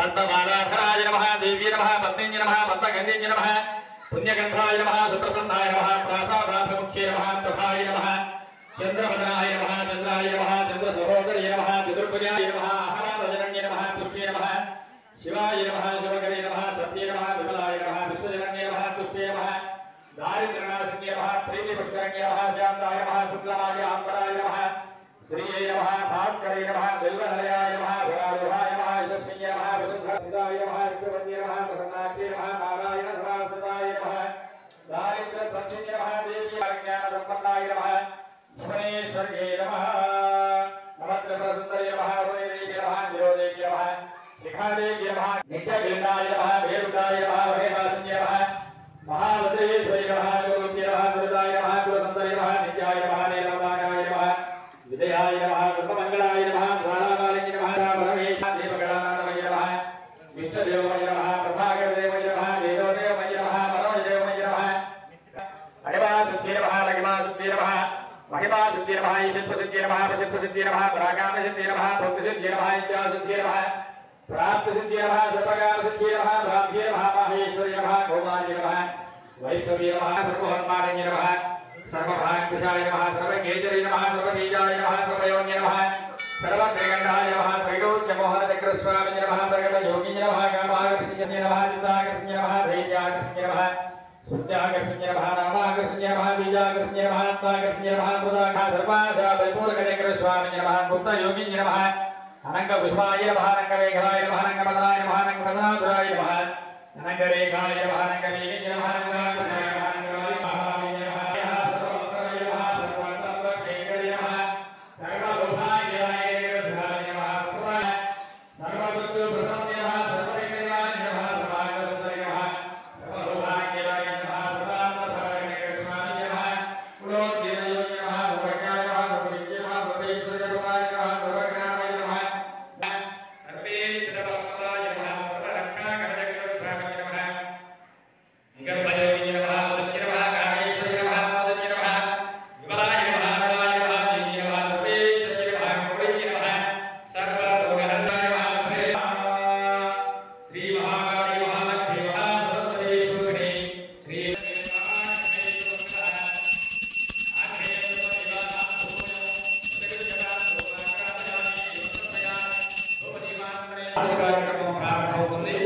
पद्ममालाधराय नमः देवी नमः पत्नी नमः पद्मगंधे नमः पुण्यगंधाय नमः सुप्रसन्नाय नमः प्रासादाभिमुख्ये नमः प्रभाय नमः चंद्रवदनाय नमः चंद्राय नमः चंद्रसहोदराय नमः चतुर्भुजाय नमः आहारजनन्ये नमः पुष्टे नमः शिवाय नमः शिवकरे नमः सत्ये नमः विमलाय नमः विश्वजनन्ये नमः तुष्टे नमः दारिद्र्यनाशिन्ये नमः प्रीतिपुष्करण्ये नमः शान्ताय नमः शुक्लाय अम्बराय नमः श्रीये नमः भास्करे नमः बिल्वहरयाय नमः भुरारुहाय नमः यशस्विन्ये नमः विशुद्धसिद्धाय नमः विष्णुवन्द्ये नमः प्रसन्नाक्षे नमः नारायण सदाय नमः दारिद्र्यध्वंसिन्ये नमः देवी ज्ञानसम्पन्नाय नमः भुवनेश्वर्ये नमः नमस्त्रप्रसुन्दये नमः रोहिदेव्ये नमः निरोधेव्ये नमः शिखादेव्ये नमः नित्यगृहाय नमः भेरुदाय नमः वहेवासिन्ये नमः महावज्रेश्वरी नमः योग्ये नमः दुर्गाय नमः कुलसुन्दरे नमः नित्याय नमः नीलवदानाय नमः विजयाय नमः सर्वमङ्गलाय नमः ज्वालामालिन्ये नमः परमेश देवगणानन्दमय नमः विष्णुदेवमय नमः प्रभाकरदेवमय नमः वेदोदेवमय नमः मनोजदेवमय नमः हरिवासुद्धे नमः लघिमासुद्धे नमः महिमासुद्धे नमः ईशत्वसिद्धे नमः प्रसिद्धसिद्धे नमः पराकामसिद्धे नमः भोक्तसिद्धे नमः इच्छासिद्धे नमः प्राप्तसिद्धे नमः सर्वकामसिद्धे नमः भ्राभ्ये नमः माहेश्वरी नमः भौमान्ये नमः वैष्णवे नमः सर्वहन्मान्ये नमः सर्वभाग्यशाय नमः सर्वकेचरे नमः सर्वबीजाय नमः सर्वयोन्ये नमः सर्वत्रिगण्डाय नमः त्रैलोक्यमोहनचक्रस्वामिने नमः प्रकटयोगिने नमः कामाकर्षिणे नमः चित्ताकर्षिणे नमः धैर्याकर्षिणे नमः सूच्याकर्षिणे नमः नामाकर्षिणे नमः बीजाकर्षिणे नमः आत्माकर्षिणे नमः मुदाकः सर्वाशा परिपूर्णचक्रस्वामिने नमः गुप्तयोगिने नमः अनङ्गपुष्पाय नमः अनङ्गमेघलाय नमः अनङ्गमदनाय नमः अनङ्गमदनाधुराय नमः अनङ्गरेखाय नमः अनङ्गमेघिने नमः अनङ्गाय नमः కార్యక్రమం ప్రారంభమవుతుంది.